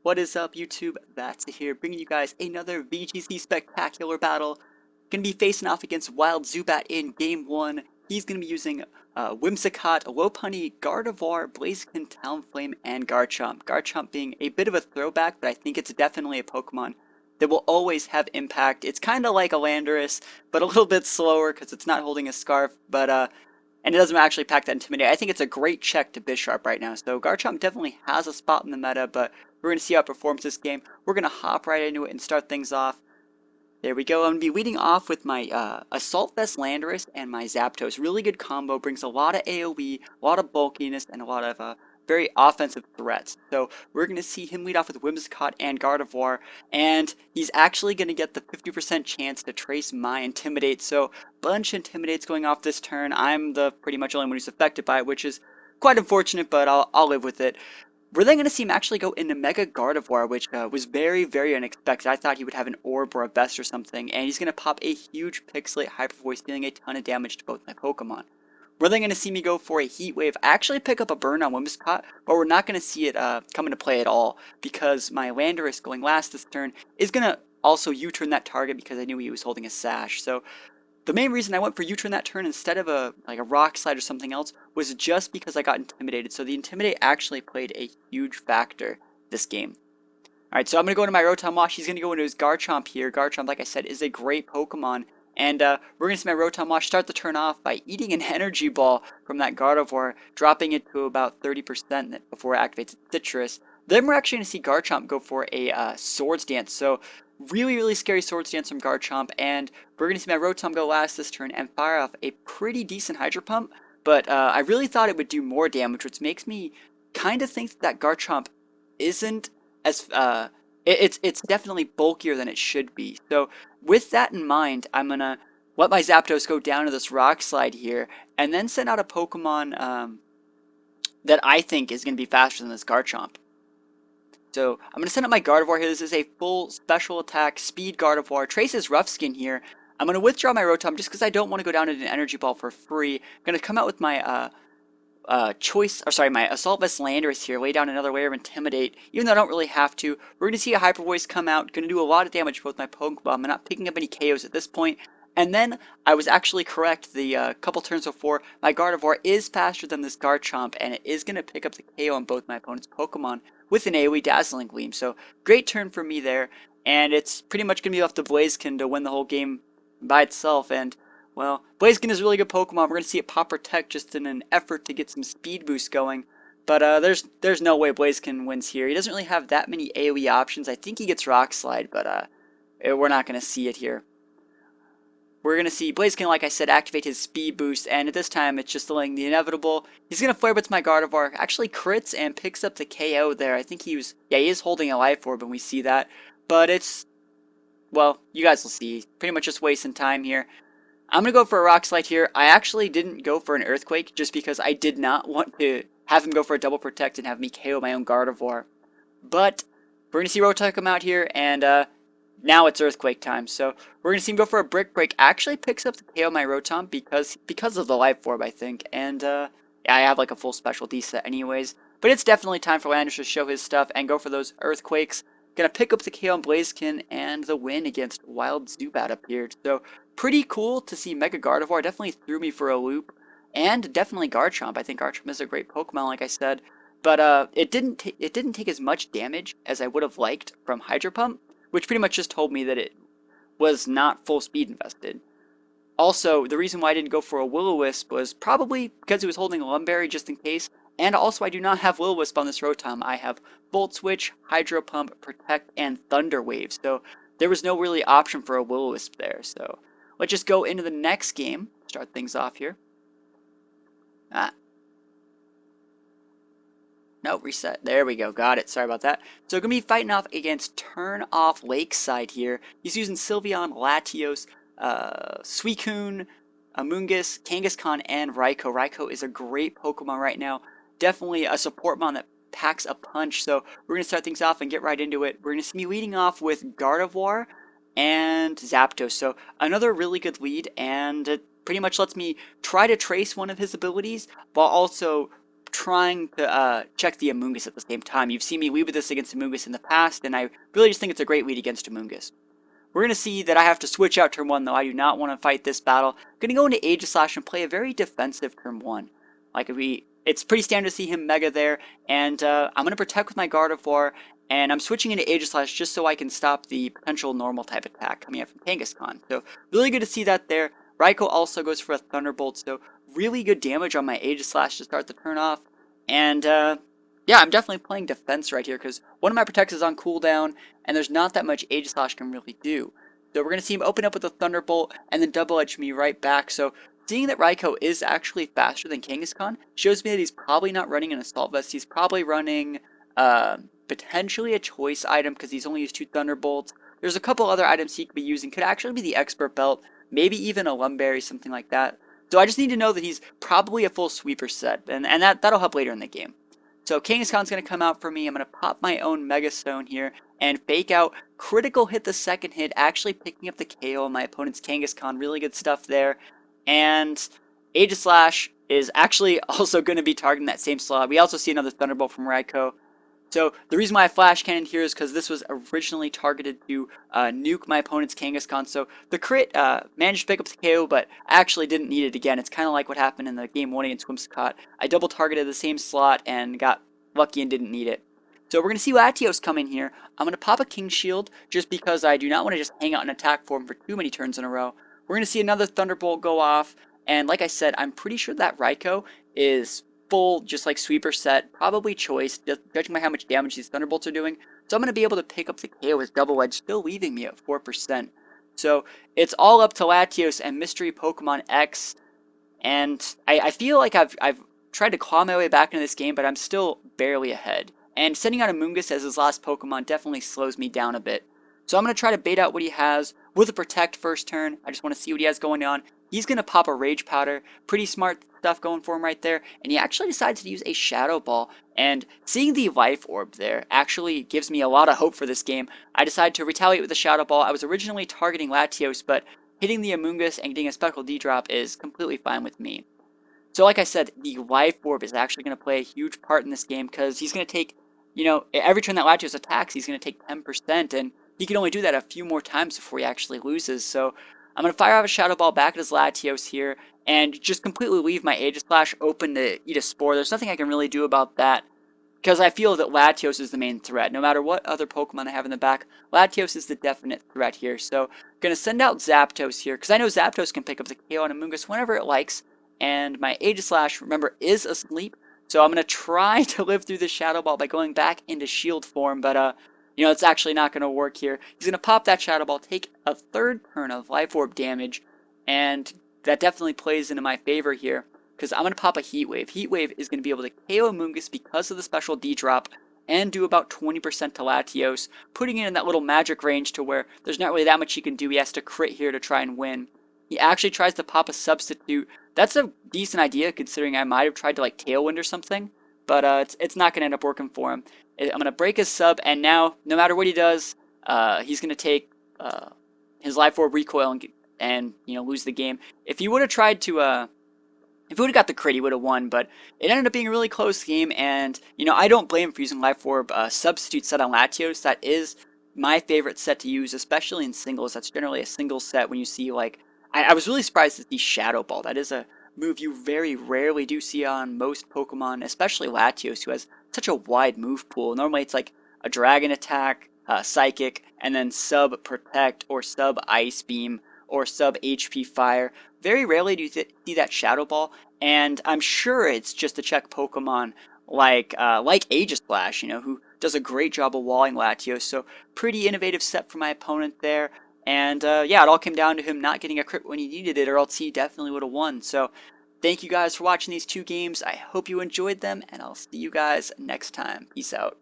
What is up, YouTube? That's here, bringing you guys another VGC Spectacular battle. Gonna be facing off against Wild Zubat in Game 1. He's gonna be using Whimsicott, Lopunny, Gardevoir, Blaziken, Talonflame, and Garchomp. Garchomp being a bit of a throwback, but I think it's definitely a Pokemon that will always have impact. It's kind of like a Landorus, but a little bit slower because it's not holding a Scarf, and it doesn't actually pack that Intimidate. I think it's a great check to Bisharp right now. So Garchomp definitely has a spot in the meta, but we're going to see how it performs this game. We're going to hop right into it and start things off. There we go. I'm going to be leading off with my Assault Vest Landorus and my Zapdos. Really good combo. Brings a lot of AoE, a lot of bulkiness, and a lot of very offensive threats. So we're going to see him lead off with Whimsicott and Gardevoir. And he's actually going to get the 50% chance to trace my Intimidate. So bunch of Intimidates going off this turn. I'm the pretty much only one who's affected by it, which is quite unfortunate, but I'll live with it. We're then going to see him actually go into Mega Gardevoir, which was very, very unexpected. I thought he would have an Orb or a Vest or something, and he's going to pop a huge Pixelate Hyper Voice, dealing a ton of damage to both my Pokemon. We're then going to see me go for a Heat Wave. I actually pick up a Burn on Whimsicott, but we're not going to see it come into play at all, because my Landorus going last this turn is going to also U-turn that target because I knew he was holding a Sash. So the main reason I went for U-turn that turn instead of a Rock Slide or something else was just because I got intimidated. So the Intimidate actually played a huge factor this game. Alright, so I'm going to go into my Rotom Wash. He's going to go into his Garchomp here. Garchomp, like I said, is a great Pokemon. And we're going to see my Rotom Wash start the turn off by eating an Energy Ball from that Gardevoir, dropping it to about 30% before it activates its Citrus. Then we're actually going to see Garchomp go for a Swords Dance. So really, really scary Swords Dance from Garchomp. And we're going to see my Rotom go last this turn and fire off a pretty decent Hydro Pump. But I really thought it would do more damage, which makes me kind of think that Garchomp isn't as it's definitely bulkier than it should be. So with that in mind, I'm gonna let my Zapdos go down to this Rock Slide here, and then send out a Pokemon that I think is gonna be faster than this Garchomp. So I'm gonna send out my Gardevoir here. This is a full special attack speed Gardevoir. Traces Rough Skin here. I'm gonna withdraw my Rotom just because I don't want to go down to an Energy Ball for free. I'm gonna come out with my my Assault Vest Landorus here, lay down another layer of Intimidate, even though I don't really have to. We're going to see a Hyper Voice come out, going to do a lot of damage to both my Pokeball. I'm not picking up any KOs at this point. And then, I was actually correct the couple turns before, my Gardevoir is faster than this Garchomp, and it is going to pick up the KO on both my opponent's Pokemon with an AoE Dazzling Gleam. So, great turn for me there, and it's pretty much going to be up to Blaziken to win the whole game by itself, and well, Blaziken is a really good Pokemon. We're going to see it pop Protect just in an effort to get some speed boost going. But there's no way Blaziken wins here. He doesn't really have that many AoE options. I think he gets Rock Slide, but we're not going to see it here. We're going to see Blaziken, like I said, activate his speed boost, and at this time it's just delaying the inevitable. He's going to Flare Blitz my Gardevoir, actually crits and picks up the KO there. I think he is holding a Life Orb, and we see that. But it's, well, you guys will see. Pretty much just wasting time here. I'm going to go for a Rock Slide here. I actually didn't go for an Earthquake just because I did not want to have him go for a Double Protect and have me KO my own Gardevoir. But we're going to see Rotom come out here, and now it's Earthquake time. So we're going to see him go for a Brick Break. Actually picks up the KO my Rotom because of the Life Orb, I think. And yeah, I have like a full special D set anyways. But it's definitely time for Landorus to show his stuff and go for those Earthquakes. Gonna pick up the KO on Blaziken, and the win against Wild Zubat appeared. So pretty cool to see Mega Gardevoir. Definitely threw me for a loop, and definitely Garchomp. I think Garchomp is a great Pokemon, like I said, but it didn't take as much damage as I would have liked from Hydro Pump, which pretty much just told me that it was not full speed invested. Also, the reason why I didn't go for a Will-O-Wisp was probably because it was holding a Lumberry just in case, and also I do not have Will-O-Wisp on this Rotom. I have Volt Switch, Hydro Pump, Protect, and Thunder Wave, so there was no really option for a Will-O-Wisp there. So let's just go into the next game, start things off here. No, reset. There we go. Got it. Sorry about that. So we're going to be fighting off against Turn Off Lakeside here. He's using Sylveon, Latios, Suicune, Amoonguss, Kangaskhan, and Raikou. Raikou is a great Pokemon right now. Definitely a support mon that packs a punch. So we're going to start things off and get right into it. We're going to be leading off with Gardevoir and Zapdos. So another really good lead, and it pretty much lets me try to trace one of his abilities while also trying to check the Amoonguss at the same time. You've seen me lead with this against Amoonguss in the past, and I really just think it's a great lead against Amoonguss. We're going to see that I have to switch out turn 1, though. I do not want to fight this battle. I'm going to go into Aegislash and play a very defensive turn 1. It's pretty standard to see him Mega there, and I'm going to protect with my Gardevoir, and I'm switching into Aegislash just so I can stop the potential normal type attack coming out from Kangaskhan. So really good to see that there. Raikou also goes for a Thunderbolt, so really good damage on my Aegislash to start the turn off. And yeah, I'm definitely playing defense right here because one of my protects is on cooldown, and there's not that much Aegislash can really do. So we're going to see him open up with a Thunderbolt and then double edge me right back. So seeing that Raikou is actually faster than Kangaskhan shows me that he's probably not running an Assault Vest. He's probably running potentially a choice item because he's only used 2 Thunderbolts. There's a couple other items he could be using. Could actually be the Expert Belt, maybe even a Lumberry, something like that. So I just need to know that he's probably a full sweeper set, and that'll help later in the game. So Kangaskhan's going to come out for me. I'm going to pop my own Mega Stone here and fake out. Critical hit the second hit, actually picking up the KO on my opponent's Kangaskhan. Really good stuff there. And Aegislash is actually also going to be targeting that same slot. We also see another Thunderbolt from Raikou. So the reason why I Flash Cannon here is because this was originally targeted to nuke my opponent's Kangaskhan. So the crit managed to pick up the KO, but I actually didn't need it again. It's kind of like what happened in the game 1 against Whimsicott. I double targeted the same slot and got lucky and didn't need it. So we're going to see Latios come in here. I'm going to pop a King Shield just because I do not want to just hang out in attack form for too many turns in a row. We're going to see another Thunderbolt go off. And like I said, I'm pretty sure that Raikou is full, just like sweeper set, probably choice, judging by how much damage these Thunderbolts are doing. So I'm going to be able to pick up the KO with Double Edge, still leaving me at 4%. So it's all up to Latios and Mystery Pokemon X. And I feel like I've tried to claw my way back into this game, but I'm still barely ahead. And sending out Amoonguss as his last Pokemon definitely slows me down a bit. So I'm going to try to bait out what he has with a Protect first turn. I just want to see what he has going on. He's going to pop a Rage Powder. Pretty smart stuff going for him right there. And he actually decides to use a Shadow Ball. And seeing the Life Orb there actually gives me a lot of hope for this game. I decided to retaliate with a Shadow Ball. I was originally targeting Latios, but hitting the Amoonguss and getting a Speckled D-Drop is completely fine with me. So like I said, the Life Orb is actually going to play a huge part in this game because he's going to take, you know, every turn that Latios attacks, he's going to take 10%, and he can only do that a few more times before he actually loses. So I'm going to fire off a Shadow Ball back at his Latios here and just completely leave my Aegislash open to eat a Spore. There's nothing I can really do about that because I feel that Latios is the main threat. No matter what other Pokemon I have in the back, Latios is the definite threat here. So I'm going to send out Zapdos here because I know Zapdos can pick up the KO on Amoonguss whenever it likes. And my Aegislash, remember, is asleep. So I'm going to try to live through this Shadow Ball by going back into Shield form. But, you know, it's actually not going to work here. He's going to pop that Shadow Ball, take a third turn of Life Orb damage. And that definitely plays into my favor here. Because I'm going to pop a Heat Wave. Heat Wave is going to be able to KO Amoonguss because of the special D-Drop. And do about 20% to Latios. Putting it in that little magic range to where there's not really that much he can do. He has to crit here to try and win. He actually tries to pop a Substitute. That's a decent idea considering I might have tried to like Tailwind or something, but it's not going to end up working for him. I'm going to break his sub, and now no matter what he does, he's going to take his Life Orb recoil and you know, lose the game. If he would have tried to if he would have got the crit, he would have won, but it ended up being a really close game, and you know, I don't blame him for using Life Orb Substitute set on Latios. That is my favorite set to use, especially in singles. That's generally a single set when you see like I was really surprised to see Shadow Ball. That is a move you very rarely do see on most Pokemon, especially Latios, who has such a wide move pool. Normally it's like a Dragon Attack, Psychic, and then Sub Protect, or Sub Ice Beam, or Sub HP Fire. Very rarely do you see that Shadow Ball, and I'm sure it's just to check Pokemon like Aegislash, you know, who does a great job of walling Latios. So pretty innovative set for my opponent there. And yeah, it all came down to him not getting a crit when he needed it, or else he definitely would have won. So thank you guys for watching these two games. I hope you enjoyed them, and I'll see you guys next time. Peace out.